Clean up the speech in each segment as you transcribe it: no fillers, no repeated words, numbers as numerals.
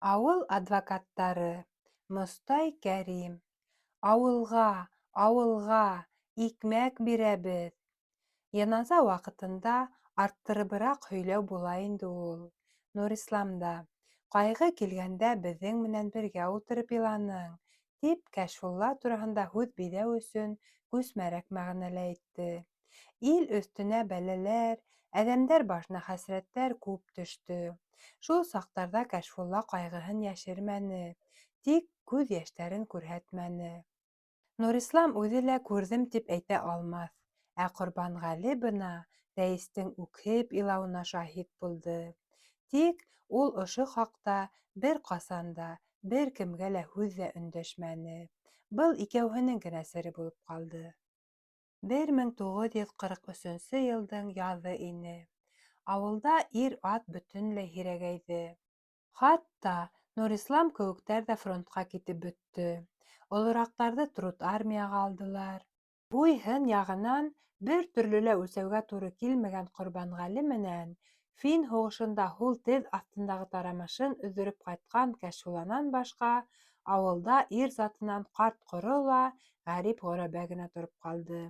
Ауыл адвокаттары. Мостай Кәрим. Ауылға, ауылға, икмәк бирәбеҙ. Яназа ваҡытында арттырыбыраҡ һөйләү була инде ул. Нурисламда. Ҡайғы килгәндә беҙҙең менән бергә ултырып иланың, тип Кәшфулла тураһында һүҙ биҙәү өсөн күсмәрәк мәғәнәлә әйтте. Ил өҫтөнә бәләләр, әҙәмдәр башына хәсрәттәр күп төштө. Шул саҡтарҙа Кәшфулла ҡайғыһын йәшермәне, тик күҙ йәштәрен күрһәтмәне. Нурислам үҙе лә күрҙем тип әйтә алмаҫ, ә Ҡорбанғәле бына рәйестең үкһеп илауына шаһит булды. Тик ул ошо хаҡта бер ҡасан да бер кемгә лә һүҙ ҙә өндәшмәне. Был икәүһенең генә сере булып ҡалды. 1943 йылдың яҙы ине. Ауылда ир-ат бөтөнләй һирәгәйҙе. Хатта Нурислам кеүектәр ҙә фронтҡа китеп бөттө. Олораҡтарҙы труд армияға алдылар. Буй-һын яғынан бер төрлө лә үлсәүгә туры килмәгән Ҡорбанғәле менән фин һуғышында һул теҙ аҫтындағы тарамышын өҙҙөрөп ҡайтҡан Кәшфулланан башҡа, ауылда ир затынан ҡарт-ҡоро ла ғәрип-ғөрәбә генә тороп ҡалды.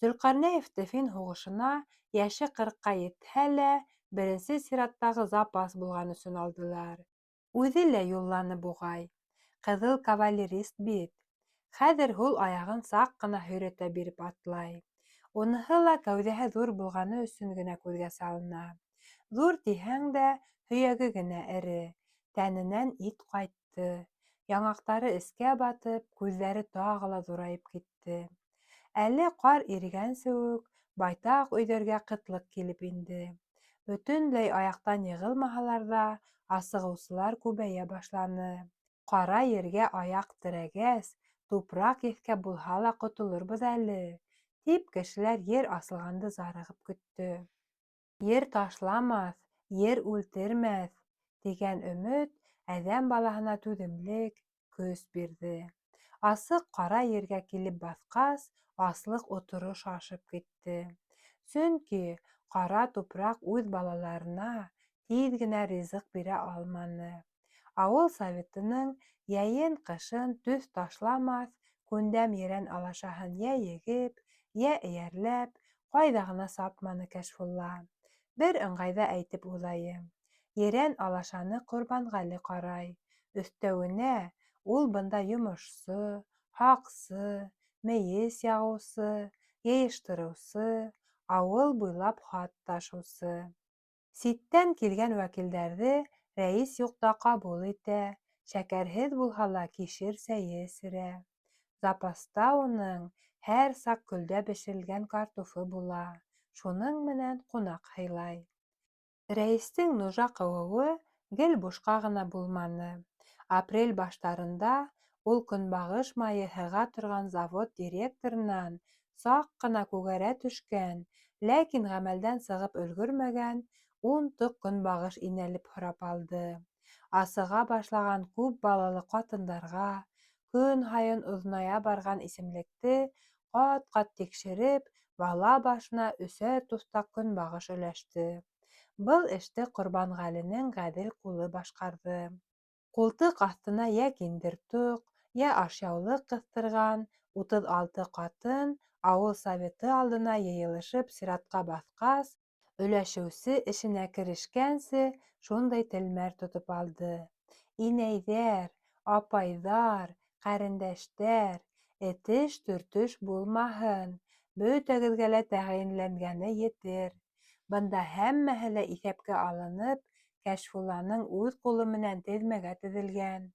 Зөлҡарнәйевте фин һуғышына йәше 40-ҡа етһә лә, беренсе сираттағы запас булған өсөн алдылар. Үҙе лә юлланы буғай. Ҡыҙыл кавалерист бит. Хәҙер һул аяғын саҡ ҡына һөйрәтә биреп атлай. Уныһы ла кәүҙәһе ҙур булғаны өсөн генә күҙгә салына. Ҙур тиһәң дә, һөйәге генә эре. Тәненән ит ҡайтты. Яңаҡтары эскә батып, күҙҙәре тағы ла ҙурайып китте. Әле ҡар ирегәнсе үк байтаҡ өйҙәргә ҡытлыҡ килеп инде. Бөтөнләй аяҡтан йығылмаһалар ҙа, асығыусылар күбәйә башланы. Ҡара ергә аяҡ терәгәс, тупраҡ еҫкәп булһа ла ҡотолорбоҙ әле, тип кешеләр ер асылғанды зарығып көттө. Ер ташламаҫ, ер үлтермәҫ, тигән өмөт әҙәм балаһына түҙемлек, көс бирҙе. Асыҡ ҡара ергә килеп баҫҡас, аслыҡ оторо шашып китте. Сөнки ҡара тупраҡ үҙ балаларына тиҙ генә ризыҡ бирә алманы. Ауыл советының йәйен-ҡышын төҫ ташламаҫ, күндәм-ерән алашаһын йә егеп, йә эйәрләп, ҡайҙа ғына сапманы Кәшфулла. Бер ыңғайҙа әйтеп уҙайым. Ерән алашаны Ҡорбанғәле ҡарай. Өҫтәүенә, ул бында йомошсо, һаҡсы, мейес яғыусы, йыйыштырыусы, ауыл буйлап хат ташыусы. Ситтән килгән вәкилдәрҙе рәис юҡта ҡабул итә, шәкәрһеҙ булһа ла кишер сәйе эсерә. Запаста уның һәр саҡ көлдә бешерелгән картуфы була, шуның менән ҡунаҡ һыйлай. Рәйестең нужа ҡыуыуы гел бушҡа ғына булманы. Апрель баштарында ул көнбағыш майы һыға торған завод директорынан саҡ ҡына күгәрә төшкән, ләкин ғәмәлдән сығып өлгөрмәгән 10 тоҡ көнбағыш инәлеп һорап алды. Асыға башлаған күп балалы ҡатындарға, көн һайын оҙоная барған исемлекте ҡат-ҡат тикшереп, бала башына 3 туҫтаҡ көнбағыш өләште. Был эште Ҡорбанғәленең ғәҙел ҡулы башҡарҙы. Ҡултыҡ аҫтына йә киндер тоҡ, йә ашъяулыҡ ҡыҫтырған 36 ҡатын ауыл советы алдына йыйылышып сиратҡа баҫҡас, өләшеүсе эшенә керешкәнсе шундай телмәр тотоп алды. Инәйҙәр, апайҙар, ҡәрендәштәр, этеш-төртөш булмаһын, бөтәгеҙгә лә тәғәйенләнгәне етер. Бында һәммәһе лә иҫәпкә алынып, Кәшфулланың үҙ ҡулы менән теҙмәгә теҙелгән.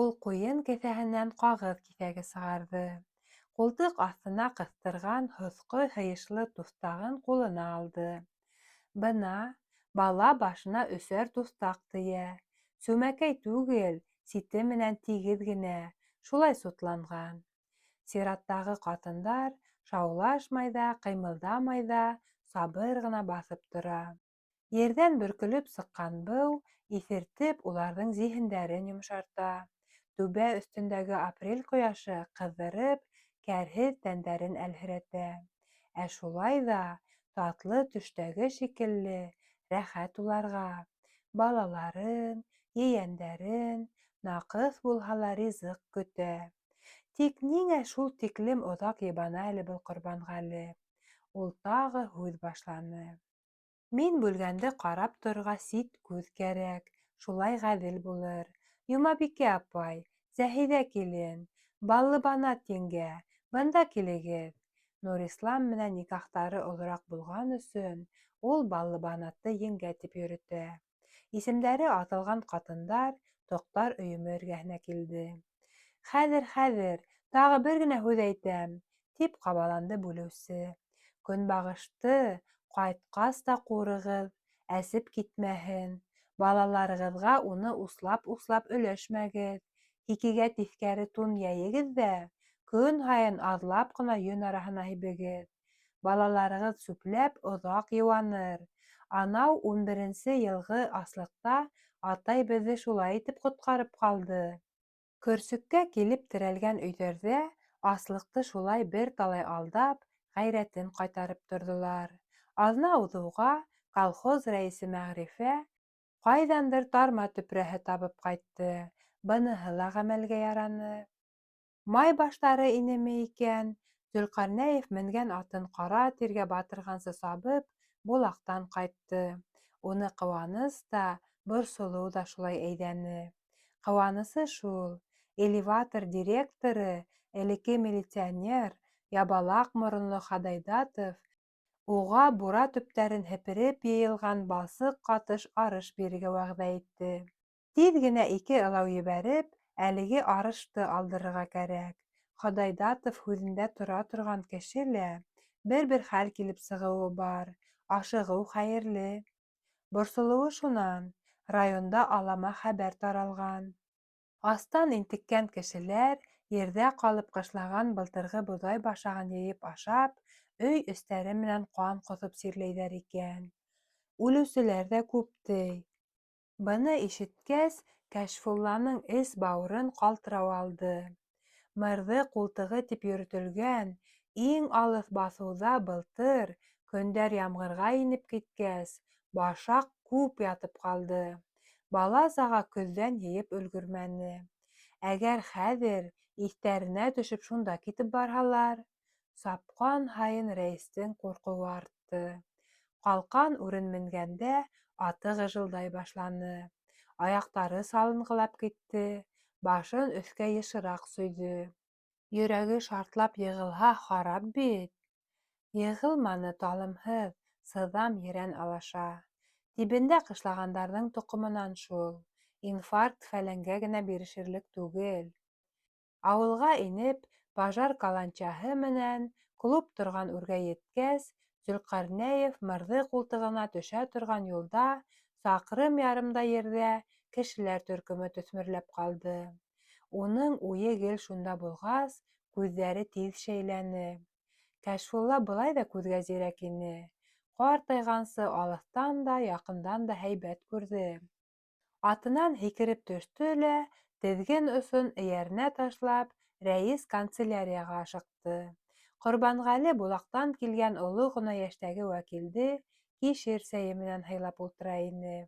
Ул ҡуйын кеҫәһенән ҡағыҙ киҫәге сығарҙы. Ҡултыҡ аҫтына ҡыҫтырған һоҫҡо һыйышлы туҫтағын ҡулына алды. Бына бала башына 3-әр туҫтаҡ тейә. Сүмәкәй түгел, сите менән тигеҙ генә, шулай сутланған. Сираттағы ҡатындар шаулашмай ҙа, ҡыймылдамай ҙа, сабыр ғына баҫып тора. Ерҙән бөркөлөп сыҡҡан быу иҫертеп уларҙың зиһендәрен йомшарта. Түбә өҫтөндәге апрель ҡояшы ҡыҙҙырып, кәрһеҙ тәндәрен әлһерәтә. Ә шулай ҙа татлы төштәге шикелле рәхәт уларға. Балаларын, ейәндәрен, наҡыҫ булһа ла ризыҡ көтә. Тик ниңә шул тиклем оҙаҡ йыбана әле был Ҡорбанғәле? Ул тағы һүҙ башланы. Мин бүлгәнде ҡарап торорға сит күҙ кәрәк, шулай ғәҙел булыр. Йомабикә апай, Зәһиҙә килен, Баллыбанат еңгә, бында килегеҙ. Нурислам менән никахтары оҙораҡ булған өсөн ул Баллыбанатты еңгә тип йөрөтә. Исемдәре аталған ҡатындар тоҡтар өйөмө эргәһенә килде. Хәҙер, тағы бер генә һүҙ әйтәм, тип ҡабаланды бүлеүсе. Көнбағышты ҡайтҡас та ҡурығыҙ, әсеп китмәһен. Балаларығыҙға уны услап өләшмәгеҙ. Һикегә тиҫкәре тун йәйегеҙ ҙә, көн һайын аҙлап ҡына йөн араһына һибегеҙ. Балаларығыҙ сүпләп оҙаҡ йыуаныр. Анау 11-нсе йылғы аслыҡта атай беҙҙе шулай итеп ҡотҡарып ҡалды. Көрсөккә килеп терәлгән өйҙәрҙә аслыҡты шулай бер талай алдап, ғәйрәтен ҡайтарып торҙолар. Аҙна уҙыуға колхоз рәйесе Мәғрифә ҡайҙандыр тарма төпрәһе табып ҡайтты. Быныһы ла ғәмәлгә яраны. Май баштары инеме икән, Зөлҡарнәев менгән атын ҡара тиргә батырғансы сабып, Булаҡтан ҡайтты. Уны ҡыуаныс та, борсолоу ҙа шулай әйҙәне. Ҡыуанысы шул: элеватор директоры, элекке милиционер, ябалаҡ моронло Ходайдатов уға бура төптәрен һепереп йыйылған балсыҡ ҡатыш арыш бирергә вәғәҙә итте. Тиҙ генә 2 ылау ебәреп, әлеге арышты алдырырға кәрәк. Ходайдатов һүҙендә тора торған кеше лә, бер хәл килеп сығыуы бар, ашығыу хәйерле. Борсолоуы шунан: районда алама хәбәр таралған. Астан интеккән кешеләр, ерҙә ҡалып ҡышлаған былтырғы боҙай башағын йыйып ашап, өй эстәре менән ҡан ҡоҫоп сирләйҙәр икән. Үлеүселәр ҙә күп ти. Быны ишеткәс, Кәшфулланың эс-бауырын ҡалтырау алды. Мырҙы ҡултығы тип йөрөтөлгән иң алыҫ баҫыуҙа былтыр, көндәр ямғырға инеп киткәс, башаҡ күп ятып ҡалды. Бала-саға көҙҙән йыйып өлгөрмәне. Әгәр хәҙер иҫтәренә төшөп шунда китеп барһалар, сапҡан һайын рәйестең ҡурҡыуы артты. Ҡалҡан үрен менгәндә аты ғыжылдай башланы. Аяҡтары салынғылап китте, башын өҫкә йышыраҡ сөйҙө. Йөрәге шартлап йығылһа харап бит. Йығылманы, талымһыҙ, сыҙам ерән алаша. Тибендә ҡышлағандарҙың тоҡомонан шул. Инфаркт-фәләнгә генә бирешерлек түгел. Ауылға инеп, пожар каланчаһы менән клуб торған үргә еткәс, Зөлҡарнәев мырҙы ҡултығына төшә торған юлда, саҡрым ярымдай ерҙә кешеләр төркөмө төҫмөрләп ҡалды. Уның уйы гел шунда булғас, күҙҙәре тиҙ шәйләне. Кәшфулла былай ҙа күҙгә зирәк ине. Ҡартайғансы алыҫтан да, яҡындан да һәйбәт күрҙе. Атынан һикереп төштө лә, теҙген осон эйәренә ташлап, рәйес канцелярияға ашыҡты. Ҡорбанғәле Булаҡтан килгән оло ғына йәштәге вәкилде кишер сәйе менән һыйлап ултыра ине.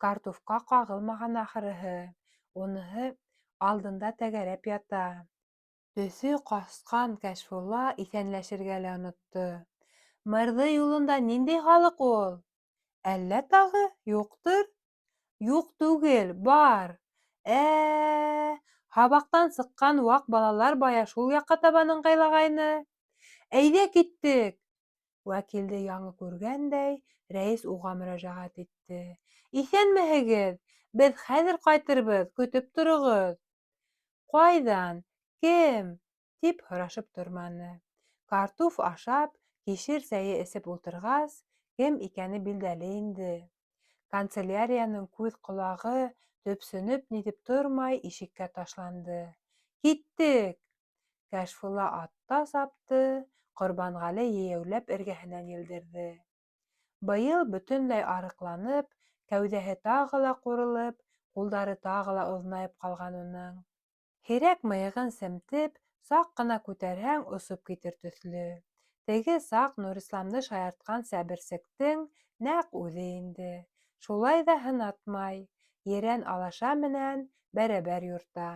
Картуфҡа ҡағылмаған ахырыһы, уныһы алдында тәгәрәп ята. Төҫө ҡасҡан Кәшфулла иҫәнләшергә лә онотто. Мырҙы юлында ниндәй халыҡ ул? Әллә тағы? Юҡтыр? Юҡ түгел, бар. Һабаҡтан сыҡҡан ваҡ балалар бая шул яҡҡа табан ыңғайлағайны. Әйҙә киттек! Вәкилде яңы күргәндәй, рәйес уға мөрәжәғәт итте. Иҫәнмеһегеҙ? Беҙ хәҙер ҡайтырбыҙ, көтөп тороғоҙ. Ҡайҙан? Кем? Тип һорашып торманы. Картуф ашап, кишер сәйе эсеп ултырғас, кем икәне билдәле инде. Канцелярияның күҙ ҡолағы төпсөнөп нитеп тормай ишеккә ташланды. Киттек! Кәшфулла атта сапты, Ҡорбанғәле ейәүләп эргәһенән елдерҙе. Быйыл бөтөнләй арыҡланып, кәүҙәһе тағы ла ҡурылып, ҡулдары тағы ла оҙонайып ҡалған уның. Һирәк мыйығын семтеп, саҡ ҡына күтәрһәң осоп китер төҫлө. Теге саҡ Нурисламды шаяртҡан сәберсектең нәҡ үҙе инде. Шулай ҙа һынатмай. ерән алаша менән бәрәбәр йорта.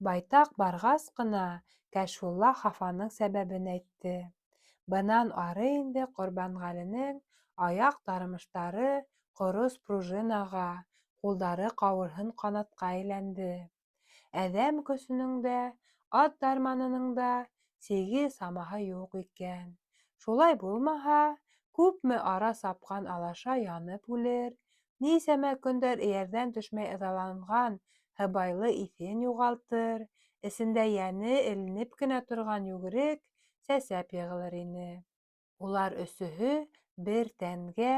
Байтаҡ барғас ҡына Кәшфулла хафаның сәбәбен әйтте. Бынан ары инде Ҡорбанғәленең аяҡ тармыштары ҡорос пружинаға, ҡулдары ҡауырһын ҡанатҡа әйләнде. Әҙәм көсөнөң дә, ат дарманының да сиге самаһы юҡ икән. Шулай булмаһа, күпме ара сапҡан алаша янып үлер, нисәмә көндәр эйәрҙән төшмәй ыҙаланған һыбайлы иҫен юғалтыр, эсендә йәне эленеп кенә торған йүгерек сәсәп йығылыр ине. Улар өсөһө бер тәнгә,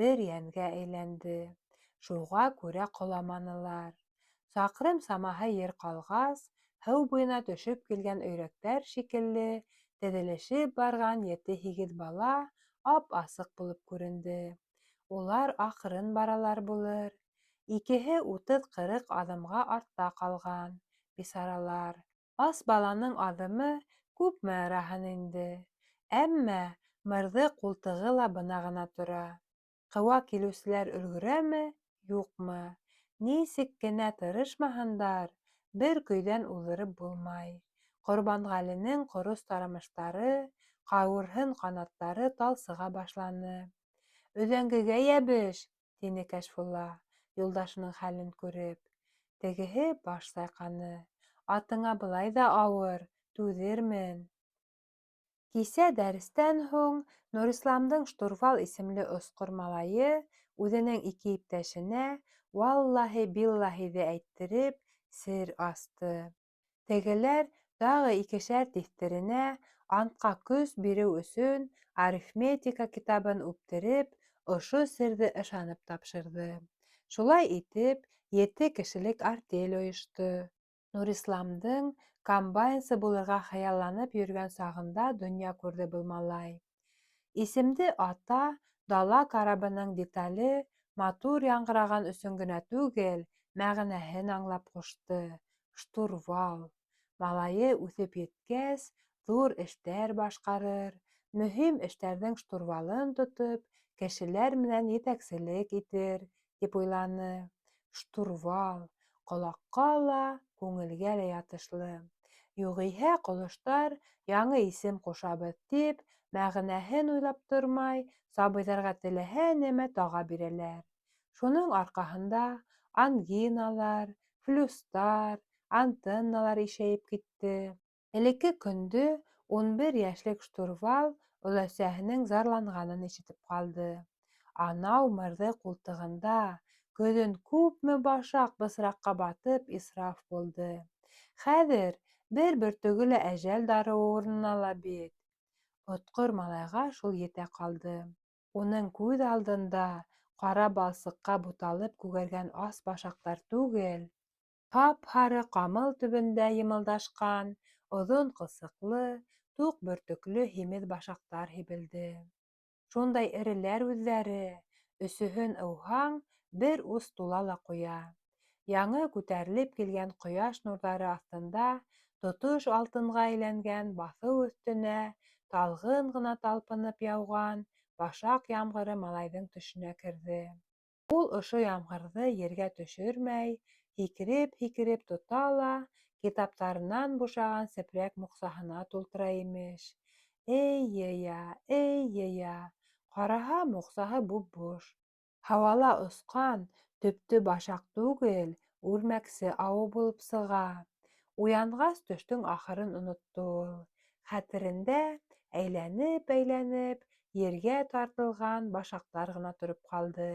бер йәнгә әйләнде. Шуға күрә ҡоламанылар. Саҡрым самаһы ер ҡалғас, һыу буйына төшөп килгән өйрәктәр шикелле теҙелешеп барған 7-8 бала ап-асыҡ булып күренде. Улар аҡрын баралар булыр. Икеһе 30-40 аҙымға артта ҡалған, бисаралар. Ас баланың аҙымы күпме ыраһын инде. Әммә мырҙы ҡултығы ла бына ғына тора. Ҡыуа килеүселәр өлгөрәме, юҡмы? Нисек кенә тырышмаһындар, бер көйҙән уҙҙырып булмай. Ҡорбанғәленең ҡорос тармыштары, ҡауырһын ҡанаттары талсыға башланы. «Өҙәңгегә йәбеш!» — тине Кәшфулла, юлдашының хәлен күреп. Тегеһе баш сайҡаны. «Атыңа былай ҙа ауыр, түҙермен». Кисә дәрестән һуң Нурисламдың Штурвал исемле осҡор малайы үҙенең 2 иптәшенә валлаһи-биллаһиҙе әйттереп сер асты. Тегеләр тағы 2-шәр тиҫтеренә антҡа көс биреү өсөн арифметика китабын үптереп, ошо серҙе ышанып тапшырҙы. Шулай итеп, 7 кешелек артель ойошто. Нурисламдың комбайнсы булырға хыялланып йөрөгән сағында донъя күрҙе был малай. Исемде ата дала карабының детале матур яңғыраған өсөн генә түгел, мәғәнәһен аңлап ҡушты. Штурвал. Малайы үҫеп еткәс, ҙур эштәр башҡарыр, мөһим эштәрҙең штурвалын тотоп, кешеләр менән етәкселек итер, тип уйланы. Штурвал. Ҡолаҡҡа ла, күңелгә лә ятышлы. Юғиһә ҡолоштар яңы исем ҡушабыҙ тип, мәғәнәһен уйлап тормай, сабыйҙарға теләһә нәмә таға бирәләр. Шуның арҡаһында ангиналар, флюстар, антенналар ишәйеп китте. Элекке көндө 11 йәшлек штурвал өләсәһенең зарланғанын ишетеп ҡалды. Анау мырҙы ҡултығында көҙөн күпме башаҡ бысраҡҡа батып исраф булды. Хәҙер бер бөртөгө лә әжәл дарыуы урынына ла бит. Отҡор малайға шул етә ҡалды. Уның күҙ алдында ҡара балсыҡҡа буталып күгәргән ас башаҡтар түгел, һап-һары ҡамыл төбөндә йымылдашҡан оҙон ҡылсыҡлы, туҡ бөртөклө һимеҙ башаҡтар һибелде. Шундай эреләр үҙҙәре, өсөһөн ыуһаң, бер ус тула ла ҡуя. Яңы күтәрелеп килгән ҡояш нурҙары аҫтында тотош алтынға әйләнгән баҫыу өҫтөнә талғын ғына талпынып яуған башаҡ ямғыры малайҙың төшөнә керҙе. Ул ошо ямғырҙы ергә төшөрмәй, һикереп-һикереп тота ла китаптарынан бушаған сепрәк моҡсаһына тултыра имеш. Эй-йыя, эй-йыя, ҡараһа, моҡсаһы буп-буш. Һауала осҡан төптө башаҡ түгел, үрмәксе ауы булып сыға. Уянғас төштөң ахырын онотто ул. Хәтерендә әйләнеп-әйләнеп ергә тартылған башаҡтар ғына тороп ҡалды.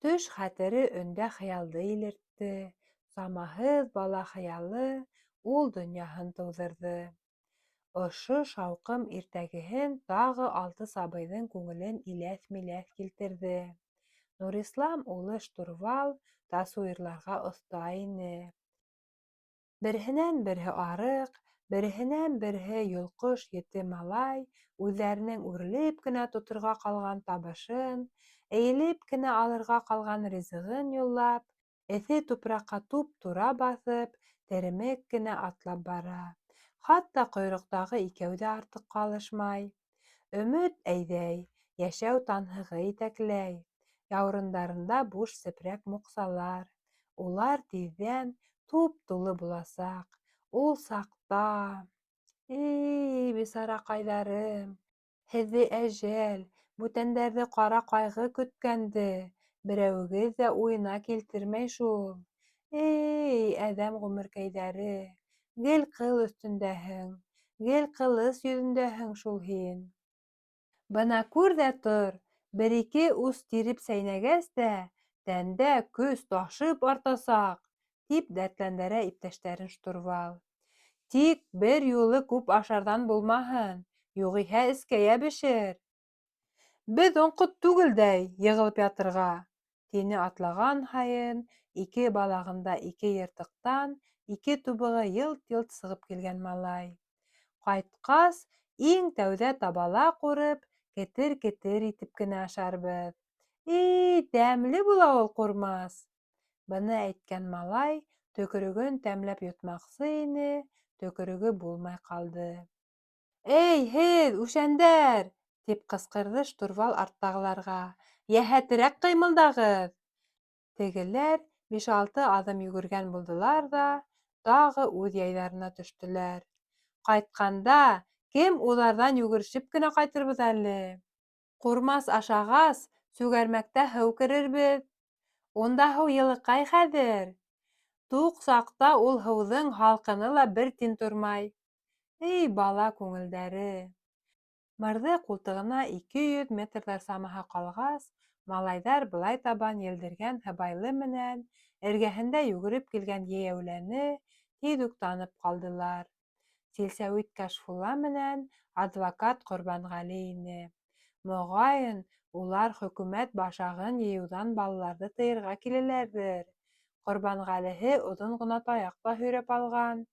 Төш хәтере өндә хыялды илертте. Самаһыҙ бала хыялы ул донъяһын тыуҙырҙы. Ошо шауҡым иртәгеһен тағы 6 сабыйҙың күңелен иләҫ-миләҫ килтерҙе. Нурислам улы Штурвал тасуирларға оҫта ине. Береһенән-береһе арыҡ, береһенән-береһе йолҡош 7 малай үҙҙәренең үрелеп кенә тоторға ҡалған табышын, эйелеп кенә алырға ҡалған ризығын юллап, эҫе тупраҡҡа туп-тура баҫып, теремек кенә атлап бара. Хатта ҡойроҡтағы икәү ҙә артыҡ ҡалышмай. Өмөт әйҙәй, йәшәү танһығы итәкләй. Яурындарында буш сепрәк муҡсалар. Улар тиҙҙән туп-тулы буласаҡ. Ул саҡта... бисараҡайҙарым, һеҙҙе әжәл, бүтәндәрҙе ҡара ҡайғы көткәнде, берәүегеҙ ҙә уйына килтермәй шул. Әҙәм ғүмеркәйҙәре, гел ҡыл өҫтөндәһең, гел ҡылыс йөҙөндәһең шул һин. Бына күр ҙә тор, бер-ике ус тиреп сәйнәгәс тә, тәндә көс ташып артасаҡ, тип дәртләндерә иптәштәрен штурвал. Тик бер юлы күп ашарҙан булмаһын, юғиһә эскә йәбешер. Беҙ оңҡот түгелдәй йығылып ятырға, тине атлаған һайын ике балағында ике йыртыҡтан ике тубығы йылт-йылт сығып килгән малай. Ҡайтҡас, иң тәүҙә табала ҡурып, кетер-кетер итеп кенә ашарбыҙ. Тәмле була ул ҡурмас. Быны әйткән малай төкөрөгөн тәмләп йотмаҡсы ине, төкөрөгө булмай ҡалды. Һеҙ, үшәндәр! Тип ҡысҡырҙы штурвал арттағыларға. Йәһәтерәк ҡыймылдағыҙ! Тегеләр 5-6 аҙым йүгергән булдылар ҙа тағы үҙ яйҙарына төштөләр. Ҡайтҡанда кем уларҙан йүгерешеп кенә ҡайтырбыҙ әле? Ҡурмас ашағас, сүгәрмәктә һыу керербеҙ. Унда һыу йылыҡай хәҙер. Туҡ саҡта ул һыуҙың һалҡыны ла бер тин тормай. Бала күңелдәре. Мырҙы ҡултығына 200 метрҙар самаһы ҡалғас, малайҙар былай табан елдергән һыбайлы менән эргәһендә йүгереп килгән йәйәүләне тиҙ үк танып ҡалдылар. Силсәүит Кәшфулла менән адвокат Ҡорбанғәле ине. Моғайын, улар хөкүмәт башағын йыйыуҙан балаларҙы тыйырға киләләрҙер. Ҡорбанғәлеһе оҙон ғына таяҡ та һөйрәп алған.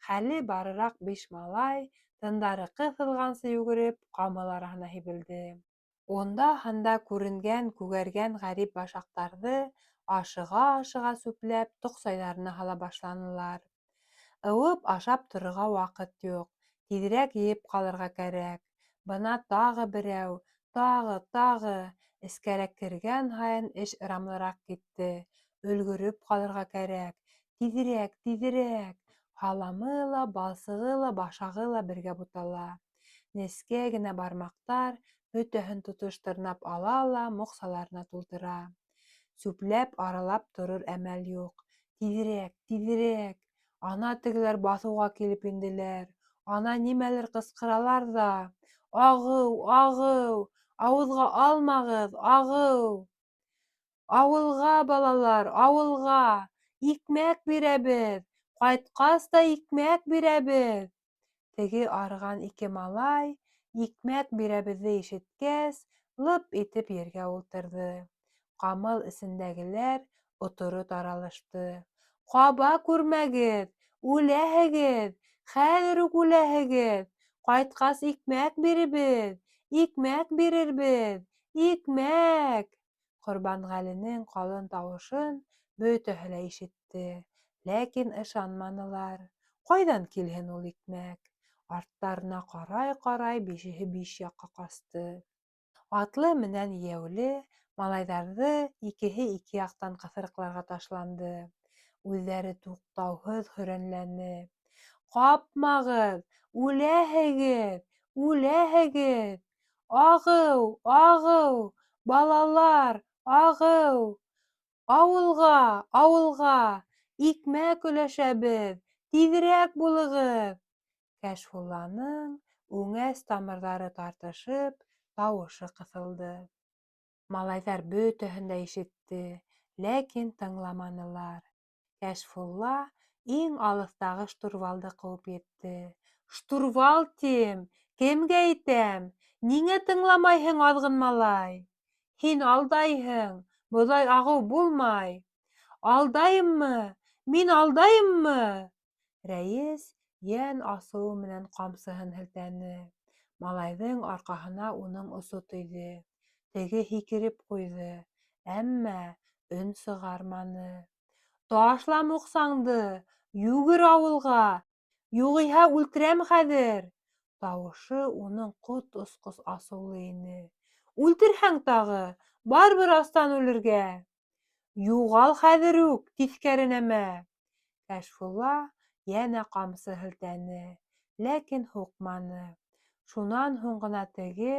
Хәле барыраҡ 5 малай, тындары ҡыҫылғансы йүгереп, ҡамыл араһына һибелде. Унда-һанда күренгән, күгәргән ғәрип башаҡтарҙы ашыға-ашыға сүпләп тоҡсайҙарына һала башланылар. Ыуып ашап торорға ваҡыт юҡ, тиҙерәк йыйып ҡалырға кәрәк. Бына тағы берәү, тағы. Эскәрәк кергән һайын эш ырамлыраҡ китте. Өлгөрөп ҡалырға кәрәк. Тиҙерәк. Һаламы ла, балсығы ла, башағы ла бергә бутала. Нескә генә бармаҡтар бөтәһен тотош тырнап ала ла моҡсаларына тултыра. Сүпләп аралап торор әмәл юҡ. Тиҙерәк. Ана тегеләр баҫыуға килеп инделәр. Ана нимәлер ҡысҡыралар ҙа. Ағыу! Ауыҙға алмағыҙ, ағыу! Ауылға, балалар, ауылға! Икмәк бирәбеҙ! Ҡайтҡас та икмәк бирәбеҙ! Теге арыған 2 малай, икмәк бирәбеҙҙе ишеткәс, лып итеп ергә ултырҙы. Ҡамыл эсендәгеләр оторо таралышты. Ҡаба күрмәгеҙ! Үләһегеҙ! Хәҙер үк үләһегеҙ! Ҡайтҡас икмәк биребеҙ! Икмәк бирербеҙ! Икмәк! Ҡорбанғәленең ҡалын тауышын бөтәһе лә ишетте, ләкин ышанманылар. Ҡайҙан килһен ул икмәк? Арттарына ҡарай, бишеһе 5 яҡҡа ҡасты. Атлы менән йәйәүле малайҙарҙы икеһе 2 яҡтан ҡыҫырыҡларға ташланды. Үҙҙәре туҡтауһыҙ һөрәнләне. Ҡапмағыҙ! Үләһегеҙ! Ағыу! Балалар, ағыу! Ауылға! Икмәк өләшәбеҙ! Тиҙерәк булығыҙ! Кәшфулланың үңәс тамырҙары тартышып, тауышы ҡыҫылды. Малайҙар бөтәһен дә ишетте, ләкин тыңламанылар. Кәшфулла иң алыҫтағы штурвалды ҡыуып етте. Штурвал тим! Кемгә әйтәм? Ниңә тыңламайһың, аҙғын малай? Һин алдайһың, быҙай ағыу булмай. Алдайыммы? Мин алдайыммы? Рәйес йән асыуы менән ҡамсыһын һелтәне. Малайҙың арҡаһына уның осо тейҙе. Теге һикереп ҡуйҙы, әммә өн сығарманы. Ташла моҡсаңды, йүгер ауылға, юғиһә үлтерәм хәҙер! Тауышы уның ҡот осҡос асыулы ине. Үлтерһәң тағы, Барбер астан үлергә. Юғал хәҙер үк, тиҫкәре нәмә. Кәшфулла йәнә ҡамсы һелтәне, ләкин һуҡманы. Шунан һуң ғына теге,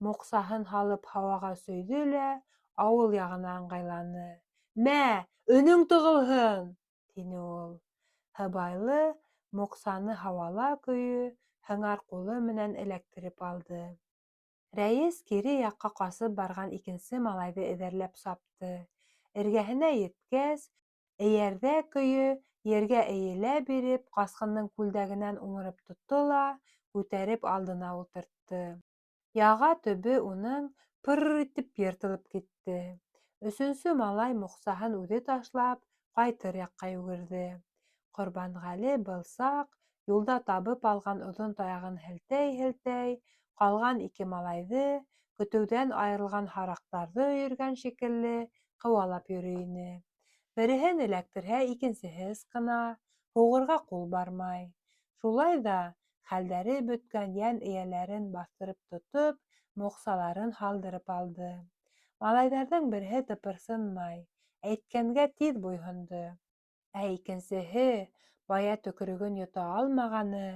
моҡсаһын һалып һауаға сөйҙө лә ауыл яғына ыңғайланы. «Мә, өнөң тығылһын!» — тине ул. Һыбайлы моҡсаны һауала көйө һыңар ҡулы менән эләктереп алды. Рәйес кире яҡҡа ҡасып барған икенсе малайҙы эҙәрләп сапты. Эргәһенә еткәс, эйәрҙә көйө ергә эйелә биреп, ҡасҡындың күлдәгенән уңырып тотто ла күтәреп алдына ултыртты. Яға төбө уның пырр итеп йыртылып китте. Өсөнсө малай моҡсаһын үҙе ташлап, ҡайтыр яҡҡа йүгерҙе. Ҡорбанғәле был саҡ юлда табып алған оҙон таяғын һелтәй-һелтәй, ҡалған ике малайҙы, көтөүҙән айырылған һарыҡтарҙы өйөргән шикелле, ҡыуалап йөрөй ине. Береһен эләктерһә, икенсеһе ысҡына, һуғырға ҡул бармай. Шулай ҙа хәлдәре бөткән йән эйәләрен баҫтырып тотоп, моҡсаларын һалдырып алды. Малайҙарҙың береһе тыпырсынмай, әйткәнгә тиҙ буйһондо. Ә икенсеһе, бая төкөрөгөн йота алмағаны,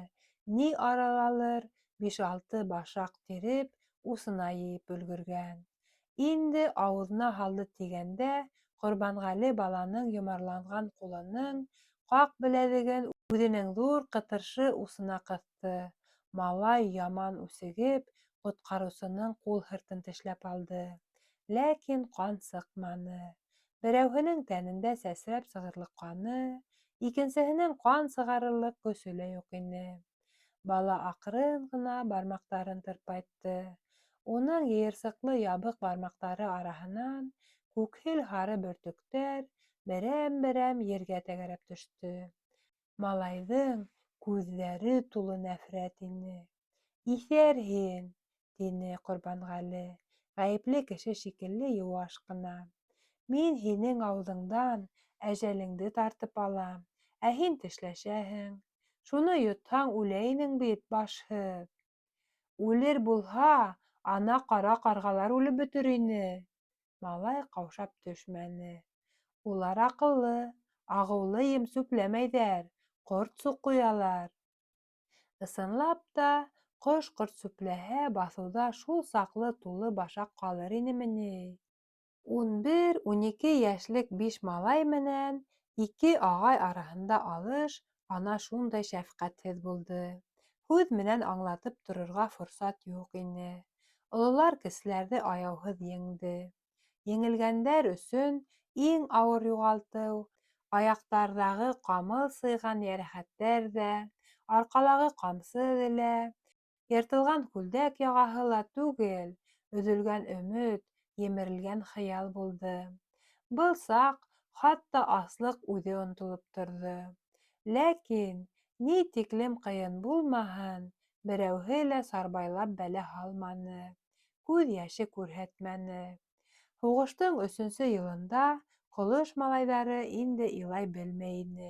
ни аралалыр 5-6 башаҡ тиреп, усына йыйып өлгөргән. Инде ауыҙына һалды тигәндә, Ҡорбанғәле баланың йомарланған ҡулының ҡаҡ беләҙеген үҙенең ҙур ҡытыршы усына ҡыҫты. Малай яман үсегеп, ҡотҡарыусының ҡул һыртын тешләп алды. Ләкин ҡан сыҡманы. Берәүһенең тәнендә сәсрәп сығырлыҡ ҡаны, икенсеһенең ҡан сығарырлыҡ көсө лә юҡ ине. Бала аҡрын ғына бармаҡтарын тырпайтты. Уның йыйырсыҡлы ябыҡ бармаҡтары араһынан күкһел һары бөртөктәр берәм-берәм ергә тәгәрәп төштө. Малайҙың күҙҙәре тулы нәфрәт ине. «Иҫәр һин!» — тине Ҡорбанғәле, ғәйепле кеше шикелле йыуаш ҡына. «Мин һинең ауыҙыңдан әжәлеңде тартып алам, ә һин тешләшәһең. Шуны йотһаң, үлә инең бит, башһыҙ!» «Үлер булһа, ана ҡара ҡарғалар үлеп бөтөр ине!» Малай ҡаушап төшмәне. Улар аҡыллы, ағыулы ем сүпләмәйҙәр, ҡорт суҡуялар. Ысынлап та, ҡош-ҡорт сүпләһә, баҫыуҙа шул саҡлы тулы башаҡ ҡалыр инеме ни? 11-12 йәшлек 5 малай менән 2 ағай араһында алыш ана шундай шәфҡәтһеҙ булды. Һүҙ менән аңлатып торорға форсат юҡ ине. Ололар кеселәрҙе аяуһыҙ еңде. Еңелгәндәр өсөн иң ауыр юғалтыу аяҡтарҙағы ҡамыл сыйған йәрәхәттәр ҙә, арҡалағы ҡамсы эҙе лә, йыртылған күлдәк яғаһы ла түгел, өҙөлгән өмөт, емерелгән хыял булды. Был саҡ хатта аслыҡ үҙе онотолоп торҙо. Ләкин, ни тиклем ҡыйын булмаһын, берәүһе лә сарбайлап бәлә һалманы, күҙ йәше күрһәтмәне. Һуғыштың 3-нсө йылында ҡолош малайҙары инде илай белмәй ине,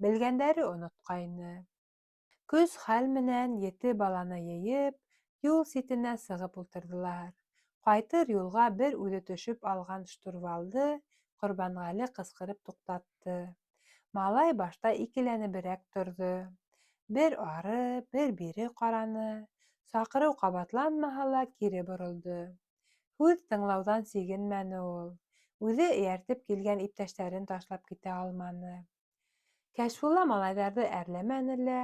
белгәндәре онотҡайны. Көс-хәл менән 7 баланы йыйып, юл ситенә сығып ултырҙылар. Ҡайтыр юлға бер үҙе төшөп алған штурвалды Ҡорбанғәле ҡысҡырып туҡтатты. Малай башта икеләнеберәк торҙо. Бер ары, бер бире ҡараны. Саҡырыу ҡабатланмаһа ла кире боролдо. Һүҙ тыңлауҙан сигенмәне ул. Үҙе эйәртеп килгән иптәштәрен ташлап китә алманы. Кәшфулла малайҙарҙы әрләмәне лә,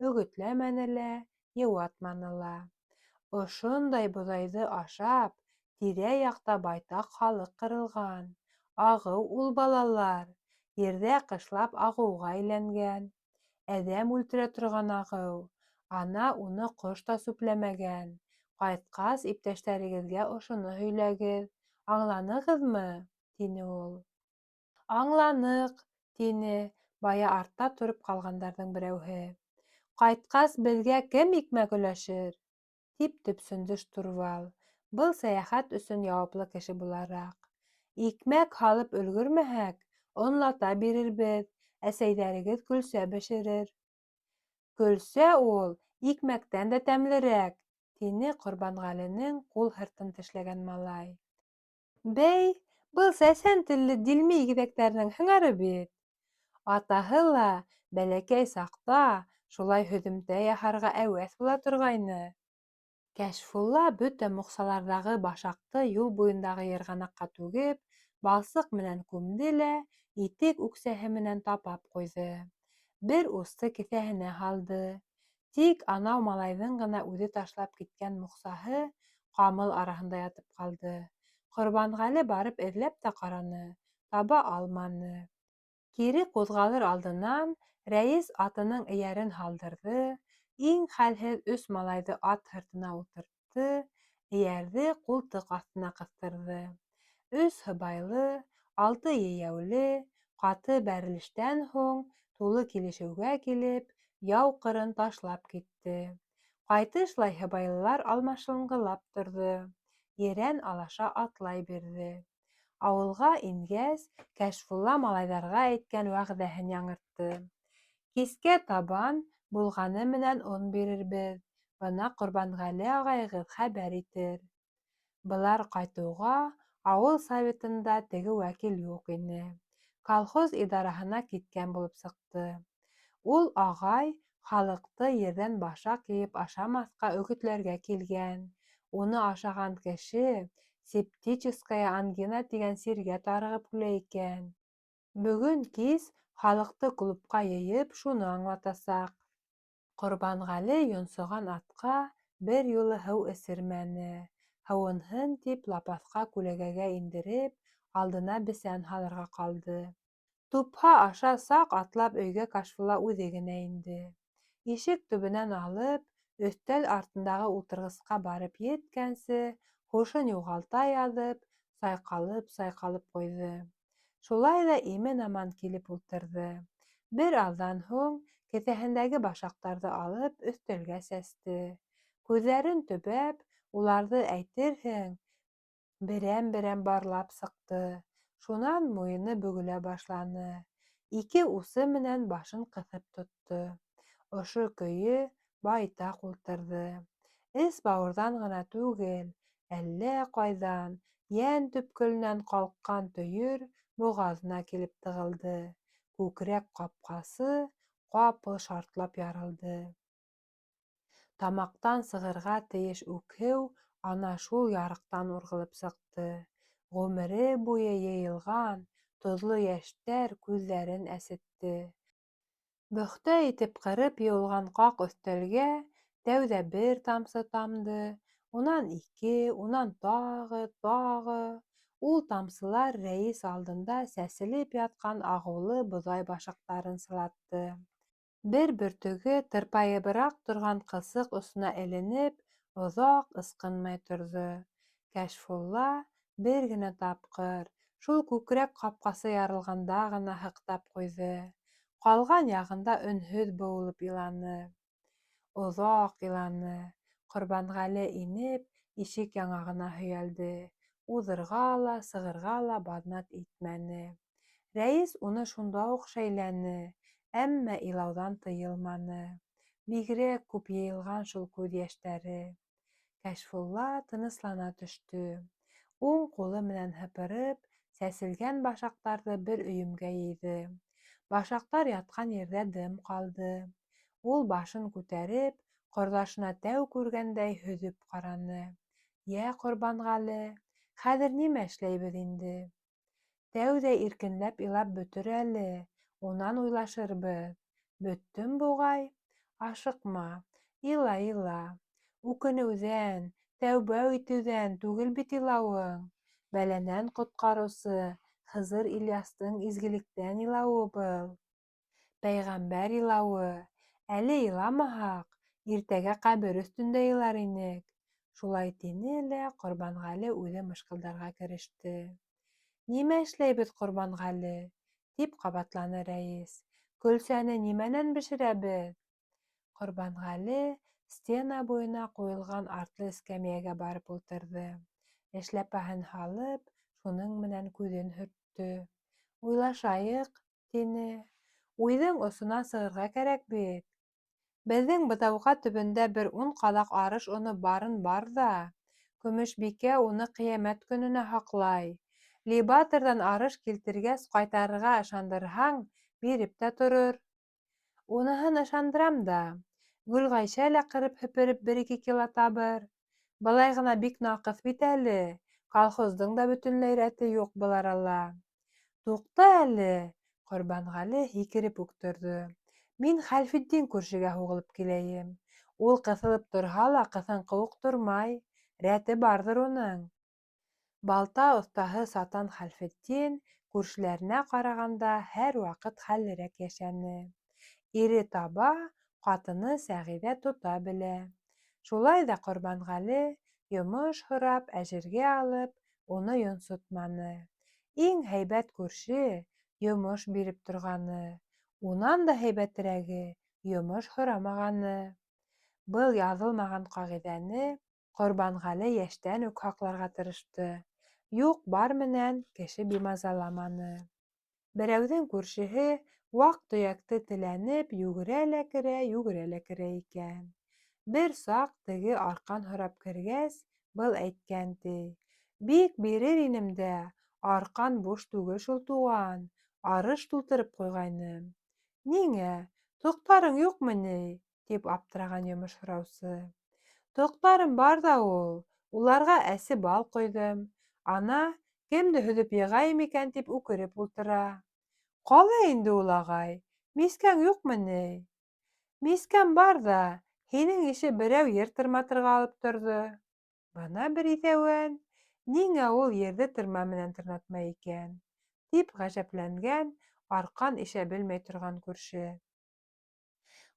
өгөтләмәне лә, йыуатманы ла. Ошондай боҙайҙы ашап, тирә-яҡта байтаҡ халыҡ ҡырылған. Ағыу ул, балалар, ерҙә ҡышлап ағыуға әйләнгән. Әҙәм үлтерә торған ағыу. Ана уны ҡош та сүпләмәгән. Ҡайтҡас, иптәштәрегеҙгә ошоно һөйләгеҙ. Аңланығыҙмы? — тине ул. Аңланыҡ, — тине бая артта тороп ҡалғандарҙың берәүһе. Ҡайтҡас, беҙгә кем икмәк өләшер? — тип төпсөндө штурвал, был сәйәхәт өсөн яуаплы кеше булараҡ. Икмәк һалып өлгөрмәһәк, онлата бирербеҙ, әсәйҙәрегеҙ көлсә бешерер. Көлсә ул икмәктән дә тәмлерәк, — тине Ҡорбанғәленең ҡул һыртын тешләгән малай. Бәй, был сәсән телле дилми игеҙәктәренең һыңары бит. Атаһы ла бәләкәй саҡта шулай һөҙөмтә яһарға әүәҫ була торғайны. Кәшфулла бөтә моҡсаларҙағы башаҡты юл буйындағы йырғанаҡҡа түгеп, балсыҡ менән күмде лә итек үксәһе менән тапап ҡуйҙы. Бер усты кеҫәһенә һалды. Тик анау малайҙың ғына үҙе ташлап киткән моҡсаһы ҡамыл араһында ятып ҡалды. Ҡорбанғәле барып эҙләп тә ҡараны, таба алманы. Кире ҡуҙғалыр алдынан рәйес атының эйәрен һалдырҙы, иң хәлһеҙ 3 малайҙы ат һыртына ултыртты, эйәрҙе ҡултыҡ аҫтына ҡыҫтырҙы. 3 һыбайлы, 6 йәйәүле, ҡаты бәрелештән һуң тулы килешеүгә килеп, яу ҡырын ташлап китте. Ҡайтышлай һыбайлылар алмашынғылап торҙо. Ерән алаша атлай бирҙе. Ауылға ингәс, Кәшфулла малайҙарға әйткән вәғәҙәһен яңыртты. Кискә табан булғаны менән он бирербеҙ. Бына Ҡорбанғәле ағайығыҙ хәбәр итер. Былар ҡайтыуға ауыл советында теге вәкил юҡ ине. Колхоз идараһына киткән булып сыҡты. Ул ағай халыҡты ерҙән башаҡ йыйып ашамаҫҡа өгөтләргә килгән. Уны ашаған кеше септическая ангина тигән сиргә тарығып үлә икән. Бөгөн кис халыҡты клубҡа йыйып шуны аңлатасаҡ. Ҡорбанғәле йонсоған атҡа бер юлы һыу эсермәне. Һыуынһын тип лапаҫҡа күләгәгә индереп, алдына бесән һалырға ҡалды. Тупһа аша саҡ атлап өйгә Кашфула үҙе генә инде. Ишек төбөнән алып, өҫтәл артындағы ултырғысҡа барып еткәнсе, һушын юғалта яҙып, сайҡалып ҡуйҙы. Шулай ҙа имен-аман килеп ултырҙы. Бер аҙҙан һуң кеҫәһендәге башаҡтарҙы алып өҫтәлгә сәсте. Күҙҙәрен төбәп, уларҙы әйтерһең, берәм-берәм барлап сыҡты. Шунан муйыны бөгөлә башланы. 2 усы менән башын ҡыҫып тотто. Ошо көйө байтаҡ ултырҙы. Эс-бауырҙан ғына түгел, әллә ҡайҙан, йән төпкөлөнән ҡалҡҡан төйөр боғаҙына килеп тығылды. Күкрәк ҡапҡасы ҡапыл шартлап ярылды. Тамаҡтан сығырға тейеш үкһеү ана шул ярыҡтан урғылып сыҡты. Ғүмере буйы йыйылған тоҙло йәштәр күҙҙәрен әсетте. Бөхтә итеп ҡырып йыуылған ҡаҡ өҫтәлгә тәүҙә бер тамсы тамды, унан 2, унан тағы. Ул тамсылар рәйес алдында сәселеп ятҡан ағыулы боҙай башаҡтарын сылатты. Бер бөртөгө тырпайыбыраҡ торған ҡылсыҡ осона эленеп, оҙаҡ ысҡынмай торҙо. Кәшфулла бер генә тапҡыр, шул күкрәк ҡапҡасы ярылғанда ғына һыҡтап ҡуйҙы. Ҡалған яғында өнһөҙ быуылып иланы. Оҙаҡ иланы. Ҡорбанғәле инеп, ишек яңағына һөйәлде. Уҙырға ла, сығырға ла баҙнат итмәне. Рәйес уны шунда уҡ шәйләне, әммә илауҙан тыйылманы. Бигерәк күп йыйылған шул күҙ йәштәре. Кәшфулла тыныслана төштө. Уң ҡулы менән һыпырып, сәселгән башаҡтарҙы бер өйөмгә йыйҙы. Башаҡтар ятҡан ерҙә дым ҡалды. Ул башын күтәреп, ҡорҙашына тәү күргәндәй һөҙөп ҡараны. Йә, Ҡорбанғәле, хәҙер нимә эшләйбеҙ инде? Тәүҙә иркенләп илап бөтөр әле, унан уйлашырбыҙ. Бөттөм буғай? Ашыҡма, ила. Үкенеүҙән, тәүбә итеүҙән түгел бит илауың. Бәләнән ҡотҡарыусы Хызыр Ильястың изгелектән илауы был. Пәйғәмбәр илауы. Әле иламаһаҡ, иртәгә ҡәбер өҫтөндә илар инек. Шулай тине лә Ҡорбанғәле үҙе мышҡылдарға кереште. Нимә эшләйбеҙ, Ҡорбанғәле? Тип ҡабатланы рәйес. Көлсәне нимәнән бешерәбеҙ? Ҡорбанғәле стена буйына ҡуйылған артлы эскәмйәгә барып ултырҙы. Эшләпәһен һалып, шуның менән күҙен һөрттө. Уйлашайыҡ, тине. Уйҙың осона сығырға кәрәк бит. Беҙҙең быҙауға төбөндә бер 10 ҡаҙаҡ арыш оно барын бар ҙа. Көмөшбикә уны ҡиәмәт көнөнә һаҡлай. Лебаторҙан арыш килтергәс ҡайтарырға ышандырһаң, биреп тә торор. Уныһын ышандырам да. Гөлғәйшә лә ҡырып-һепереп 1-2 кило табыр. Былай ғына бик наҡыҫ бит әле. Колхоздың да бөтөнләй рәте юҡ был арала. Туҡта әле, Ҡорбанғали һикереп үк торҙо. Мин Хәлфетдин күршегә һуғылып киләйем. Ул ҡыҫылып торһа ла ҡыҫынҡы уҡ тормай. Рәте барҙыр уның. Балта оҫтаһы Сатан Хәлфетдин күршеләренә ҡарағанда һәр ваҡыт хәллерәк йәшәне. Ире таба, ҡатыны Сәғиҙә тота белә. Шулай ҙа Ҡорбанғали, йомош һорап, әжергә алып, уны йонсотманы. Иң һәйбәт күрше, йомош биреп торғаны. Унан да һәйбәтерәге, йомош һорамағаны. Был яҙылмаған ҡағиҙәне Ҡорбанғали йәштән үк һаҡларға тырышты. Юҡ-бар менән кеше бимазаламаны. Берәүҙең күршеһе ваҡ-төйәкте теләнеп йүгерә лә керә икән. Бер саҡ теге арҡан һорап кергәс, был әйткән, ти. Бик бирер инем дә, арҡан буш түгел шул, туған. Арыш тултырып ҡуйғайным. Ниңә, тоҡтарың юҡмы ни? Тип аптыраған йомош һораусы. Тоҡтарым бар да ул. Уларға әсе бал ҡойҙом. Ана, кемде һөҙөп йығайым икән тип үкереп ултыра. Ҡалай инде ул, ағай? Мискәң юҡмы ни? Мискәм бар да, һинең ише берәү ер тырматырға алып торҙо. Бына бер иҫәүән. Ниңә ул ерҙе тырма менән тырнатмай икән? Тип ғәжәпләнгән, арҡан ишә белмәй торған күрше.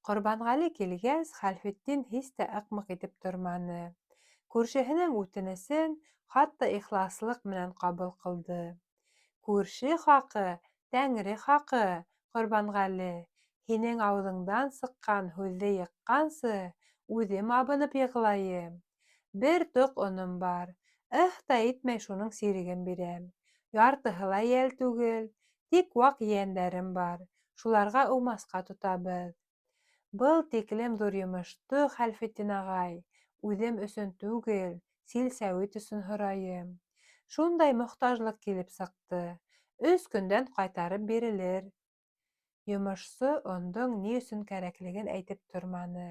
Ҡорбанғали килгәс, Хәлфетдин һис тә ыҡ-мыҡ итеп торманы. Күршеһенең үтенесен хатта ихласлыҡ менән ҡабул ҡылды. Күрше хаҡы, Тәңре хаҡы, Ҡорбанғали. Һинең ауыҙыңдан сыҡҡан һүҙҙе йыҡҡансы, үҙем абынып йығылайым. Бер тоҡ оном бар. Ыһ та итмәй шуның сиреген бирәм. Яртыһы ла йәл түгел. Тик ваҡ ейәндәрем бар. Шуларға ыумасҡа тотабыҙ. Был тиклем ҙур йомошто, Хәлфетдин ағай, үҙем өсөн түгел, Силсәүит өсөн һорайым. Шундай мохтажлыҡ килеп сыҡты. 3 көндән ҡайтарып бирелер. Йомошсо ондоң ни өсөн кәрәклеген әйтеп торманы.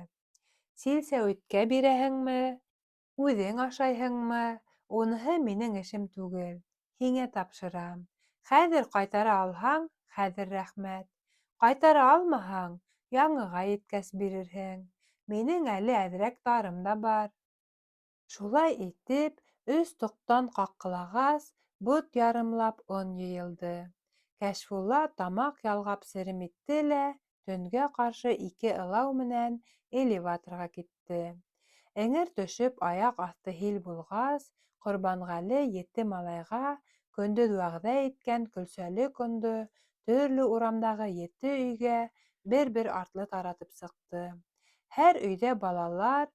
Силсәүиткә бирәһеңме? Үҙең ашайһыңмы? Уныһы минең эшем түгел. Һиңә тапшырам. Хәҙер ҡайтара алһаң, хәҙер рәхмәт. Ҡайтара алмаһаң, яңыға еткәс бирерһең. Минең әле әҙерәк тарым да бар. Шулай итеп, 3 тоҡтан ҡаҡҡылағас, бот ярымлап он йыйылды. Кәшфулла тамаҡ ялғап серем итте лә, төнгә ҡаршы 2 ылау менән элеваторға китте. Эңер төшөп, аяҡ аҫты һил булғас, Ҡорбанғали 7 малайға көндөҙ вәғәҙә иткән көлсәле көндө төрлө урамдағы 7 өйгә бер-бер артлы таратып сыҡты. Һәр өйҙә балалар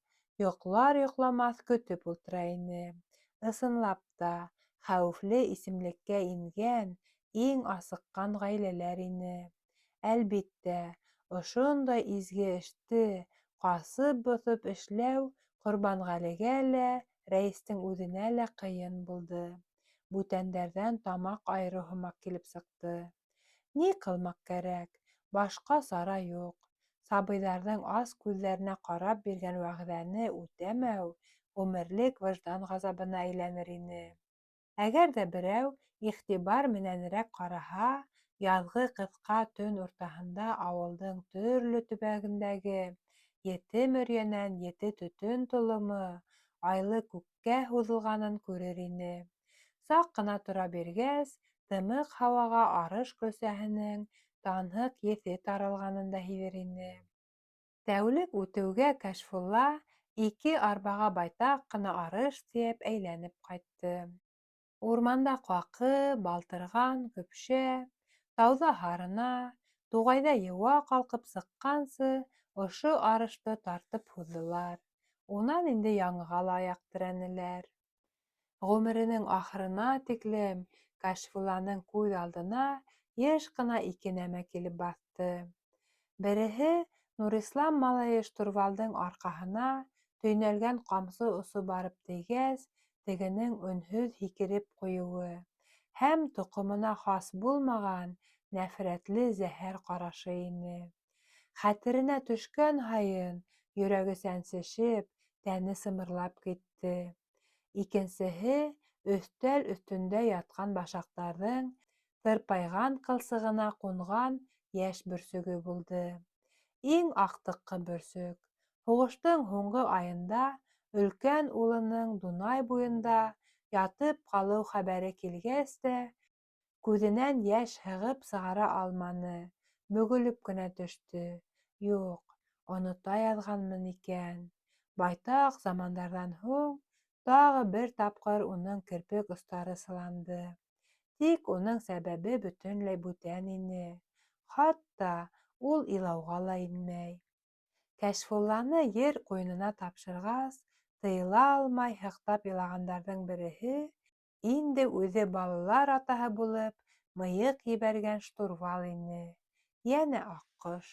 йоҡлар-йоҡламаҫ көтөп ултыра ине. Ысынлап та, хәүефле исемлеккә ингән, иң асыҡҡан ғаиләләр ине. Әлбиттә, ошондай изге эште ҡасып-боҫоп эшләү Ҡорбанғалигә лә, рәйестең үҙенә лә ҡыйын булды. Бүтәндәрҙән тамаҡ айырыу һымаҡ килеп сыҡты. Ни ҡылмаҡ кәрәк? Башҡа сара юҡ. Сабыйҙарҙың ас күҙҙәренә ҡарап биргән вәғәҙәне үтәмәү ғүмерлек выждан ғазабына әйләнер ине. Әгәр ҙә берәү иғтибар менәнерәк ҡараһа, яҙғы ҡыҫҡа төн уртаһында ауылдың төрлө төбәгендәге 7 мөрйәнән 7 төтөн толомо айлы күккә һуҙылғанын күрер ине. Саҡ ҡына тора биргәс, тымыҡ һауаға арыш көлсәһенең танһыҡ еҫе таралғанын да һиҙер ине. Тәүлек үтеүгә Кәшфулла 2 арбаға байтаҡ ҡына арыш тейәп әйләнеп ҡайтты. Урманда ҡаҡы, балтырған, көпшә, тауҙа һарына, туғайҙа йыуа ҡалҡып сыҡҡансы, ошо арышты тартып һуҙҙылар. Унан инде яңыға ла аяҡ терәнеләр. Ғүмеренең ахырына тиклем Кәшфулланың күҙ алдына йыш ҡына 2 нәмә килеп баҫты. Береһе Нурислам малайы штурвалдың арҡаһына төйнәлгән ҡамсы осо барып тейгәс, тегенең өнһөҙ һикереп ҡуйыуы һәм тоҡомона хас булмаған нәфрәтле зәһәр ҡарашы ине. Хәтеренә төшкән һайын йөрәге сәнсешеп, тәне сымырлап китте. Икенсеһе өҫтәл өҫтөндә ятҡан башаҡтарҙың тырпайған ҡылсығына ҡунған йәш бөрсөгө булды. Иң аҡтыҡҡы бөрсөк. Һуғыштың һуңғы айында өлкән улының Дунай буйында ятып ҡалыу хәбәре килгәс тә, күҙенән йәш һығып сығара алманы, бөгөлөп кенә төштө. Юҡ, онота яҙғанмын икән. Байтаҡ замандарҙан һуң тағы бер тапҡыр уның керпек остары сыланды. Тик уның сәбәбе бөтөнләй бүтән ине. Хатта ул илауға ла инмәй. Кәшфулланы ер ҡуйынына тапшырғас, тыйыла алмай һыҡтап илағандарҙың береһе инде үҙе балалар атаһы булып мыйыҡ ебәргән штурвал ине. Йәнә аҡҡош.